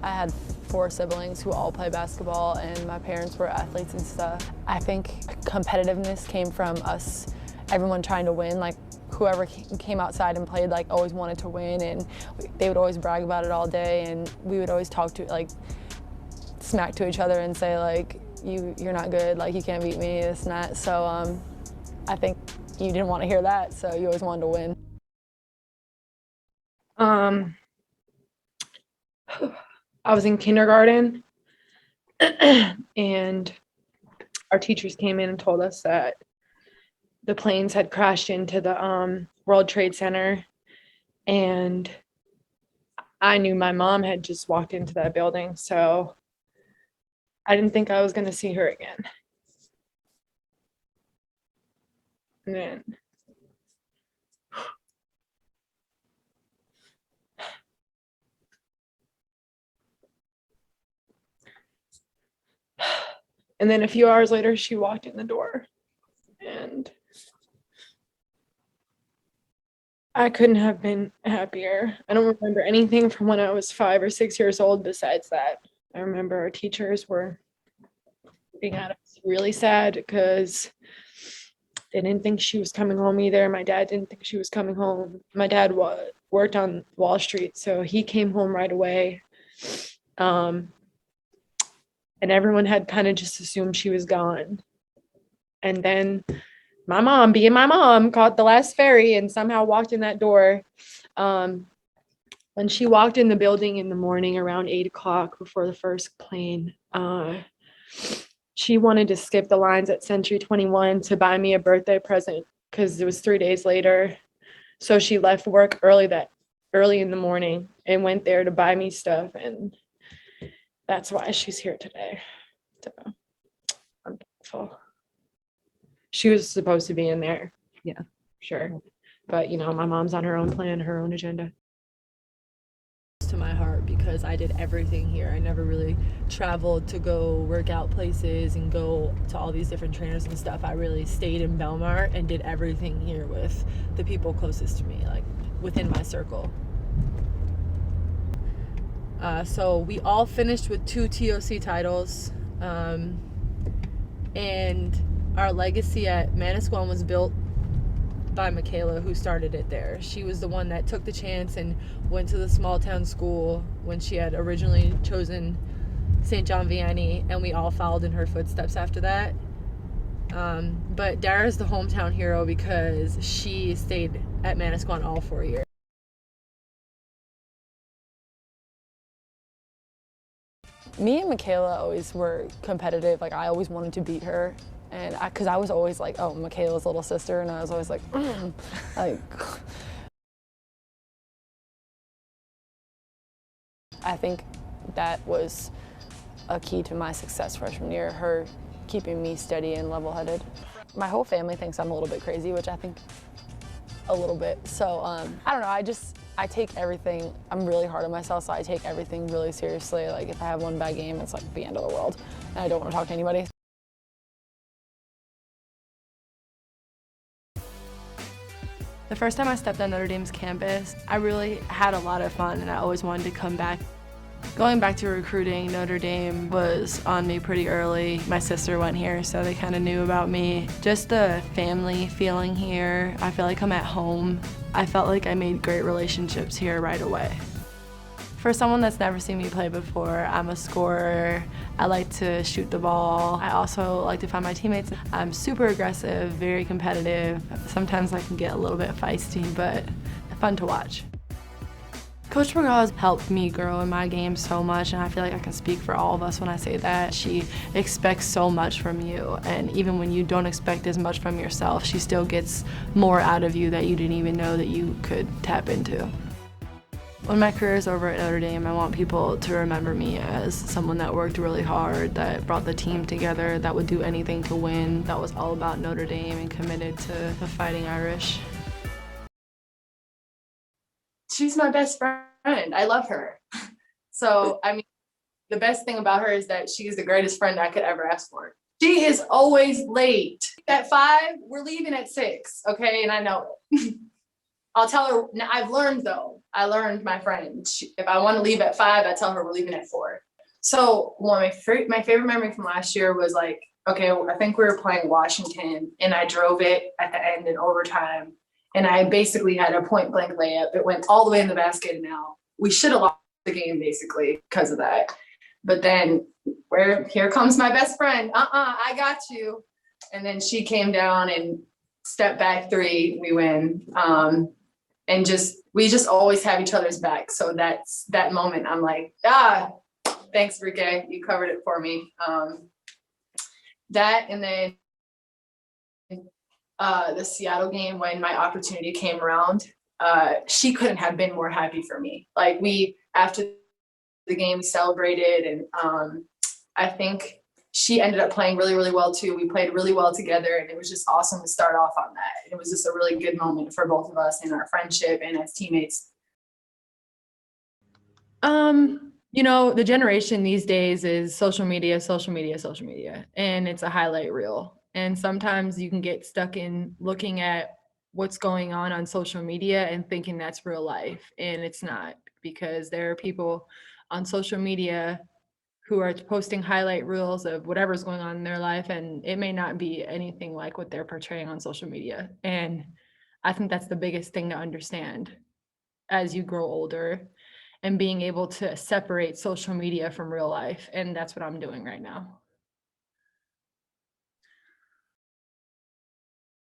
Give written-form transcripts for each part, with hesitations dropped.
I had 4 siblings who all play basketball, and my parents were athletes and stuff. I think competitiveness came from us, everyone trying to win. Like whoever came outside and played like always wanted to win, and they would always brag about it all day, and we would always talk to like smack to each other and say like you're not good, like you can't beat me, this and that. So I think you didn't want to hear that, so you always wanted to win. I was in kindergarten and our teachers came in and told us that the planes had crashed into the World Trade Center, and I knew my mom had just walked into that building, so I didn't think I was going to see her again. And then a few hours later, she walked in the door, and I couldn't have been happier. I don't remember anything from when I was 5 or 6 years old besides that. I remember our teachers were looking at us really sad because they didn't think she was coming home either. My dad didn't think she was coming home. My dad worked on Wall Street, so he came home right away. And everyone had kind of just assumed she was gone. And then my mom, being my mom, caught the last ferry and somehow walked in that door. When she walked in the building in the morning around 8 o'clock before the first plane, she wanted to skip the lines at Century 21 to buy me a birthday present because it was 3 days later. So she left work early in the morning and went there to buy me stuff, and that's why she's here today. So I'm thankful. She was supposed to be in there. Yeah. Sure. But my mom's on her own plan, her own agenda. To my heart because I did everything here. I never really traveled to go work out places and go to all these different trainers and stuff. I really stayed in Belmar and did everything here with the people closest to me, like within my circle. So we all finished with 2 TOC titles, and our legacy at Manasquan was built by Michaela, who started it there. She was the one that took the chance and went to the small town school when she had originally chosen St. John Vianney, and we all followed in her footsteps after that. But Dara's the hometown hero because she stayed at Manasquan all 4 years. Me and Michaela always were competitive. Like I always wanted to beat her. And because I was always like, oh, Michaela's little sister, and I was always like, like. I think that was a key to my success freshman year, her keeping me steady and level-headed. My whole family thinks I'm a little bit crazy, which I think a little bit. So I don't know, I take everything, I'm really hard on myself, so I take everything really seriously. Like if I have one bad game, it's like the end of the world, and I don't want to talk to anybody. The first time I stepped on Notre Dame's campus, I really had a lot of fun, and I always wanted to come back. Going back to recruiting, Notre Dame was on me pretty early. My sister went here, so they kind of knew about me. Just the family feeling here, I feel like I'm at home. I felt like I made great relationships here right away. For someone that's never seen me play before, I'm a scorer. I like to shoot the ball. I also like to find my teammates. I'm super aggressive, very competitive. Sometimes I can get a little bit feisty, but fun to watch. Coach McGraw has helped me grow in my game so much, and I feel like I can speak for all of us when I say that. She expects so much from you, and even when you don't expect as much from yourself, she still gets more out of you that you didn't even know that you could tap into. When my career is over at Notre Dame, I want people to remember me as someone that worked really hard, that brought the team together, that would do anything to win, that was all about Notre Dame and committed to the Fighting Irish. She's my best friend. I love her. So, I mean, the best thing about her is that she's the greatest friend I could ever ask for. She is always late. At 5, we're leaving at 6, okay? And I know it. I'll tell her, I've learned though, I learned my friend, if I want to leave at 5, I tell her we're leaving at 4. So one of my favorite memory from last year was like, okay, I think we were playing Washington and I drove it at the end in overtime. And I basically had a point blank layup. It went all the way in the basket and out. We should have lost the game basically because of that. But then here comes my best friend. I got you. And then she came down and step back 3, we win. And we just always have each other's back. So that's that moment. I'm like, thanks, Arike. You covered it for me. That, and then the Seattle game when my opportunity came around, she couldn't have been more happy for me. Like after the game celebrated, and I think she ended up playing really, really well too. We played really well together, and it was just awesome to start off on that. It was just a really good moment for both of us in our friendship and as teammates. The generation these days is social media, and it's a highlight reel. And sometimes you can get stuck in looking at what's going on social media and thinking that's real life. And it's not, because there are people on social media who are posting highlight reels of whatever's going on in their life, and it may not be anything like what they're portraying on social media. And I think that's the biggest thing to understand as you grow older, and being able to separate social media from real life. And that's what I'm doing right now.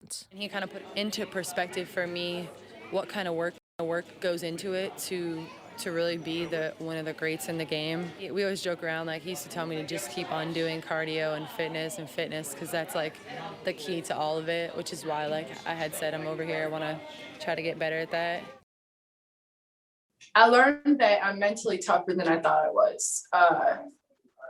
And he kind of put into perspective for me what kind of work goes into it to really be one of the greats in the game. We always joke around, like he used to tell me to just keep on doing cardio and fitness, because that's like the key to all of it, which is why, like I had said, I'm over here, I want to try to get better at that. I learned that I'm mentally tougher than I thought I was.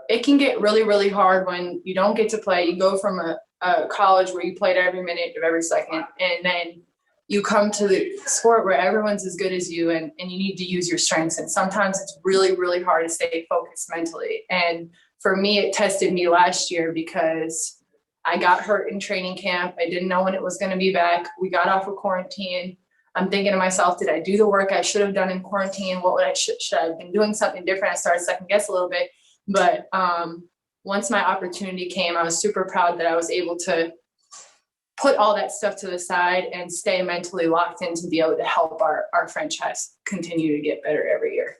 It can get really, really hard when you don't get to play. You go from a college where you played every minute of every second, and then you come to the sport where everyone's as good as you, and you need to use your strengths. And sometimes it's really, really hard to stay focused mentally. And for me, it tested me last year because I got hurt in training camp. I didn't know when it was going to be back. We got off of quarantine. I'm thinking to myself, did I do the work I should have done in quarantine? What would should I have been doing something different? I started second guess a little bit, but once my opportunity came, I was super proud that I was able to put all that stuff to the side and stay mentally locked in to be able to help our franchise continue to get better every year.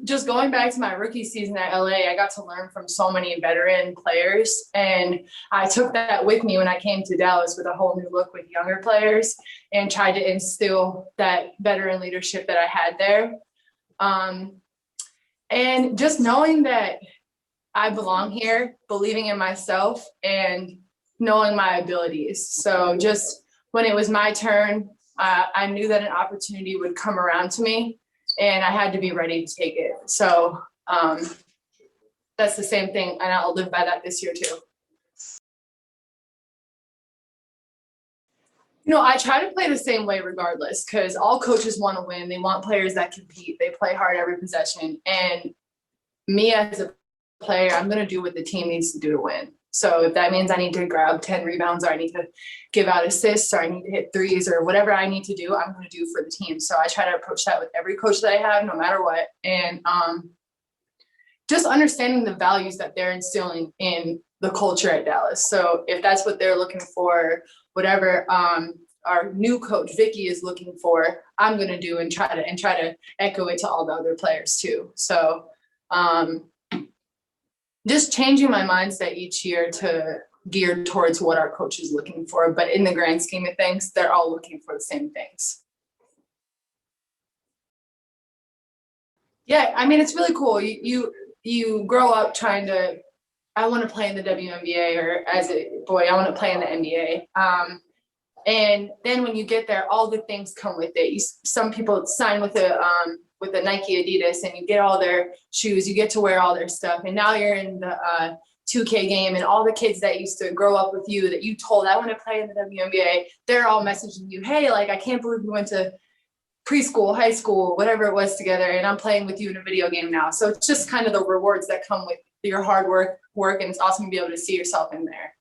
Just going back to my rookie season at LA, I got to learn from so many veteran players, and I took that with me when I came to Dallas with a whole new look with younger players and tried to instill that veteran leadership that I had there. And just knowing that I belong here, believing in myself and knowing my abilities. So just when it was my turn, I knew that an opportunity would come around to me, and I had to be ready to take it. So that's the same thing, and I'll live by that this year too. I try to play the same way regardless, because all coaches want to win. They want players that compete. They play hard every possession. And me as a player, I'm going to do what the team needs to do to win. So if that means I need to grab 10 rebounds, or I need to give out assists, or I need to hit threes, or whatever I need to do, I'm going to do for the team. So I try to approach that with every coach that I have, no matter what. And just understanding the values that they're instilling in the culture at Dallas. So if that's what they're looking for, whatever our new coach Vicky is looking for, I'm going to do and try to echo it to all the other players too. So just changing my mindset each year to gear towards what our coach is looking for. But in the grand scheme of things, they're all looking for the same things. Yeah, I mean, it's really cool. You grow up trying to, I want to play in the WNBA, or as a boy, I want to play in the NBA. And then when you get there, all the things come with it. Some people sign with a Nike Adidas, and you get all their shoes, you get to wear all their stuff. And now you're in the 2K game, and all the kids that used to grow up with you that you told, I want to play in the WNBA, they're all messaging you, hey, like, I can't believe we went to preschool, high school, whatever it was together, and I'm playing with you in a video game now. So it's just kind of the rewards that come with your hard work, and it's awesome to be able to see yourself in there.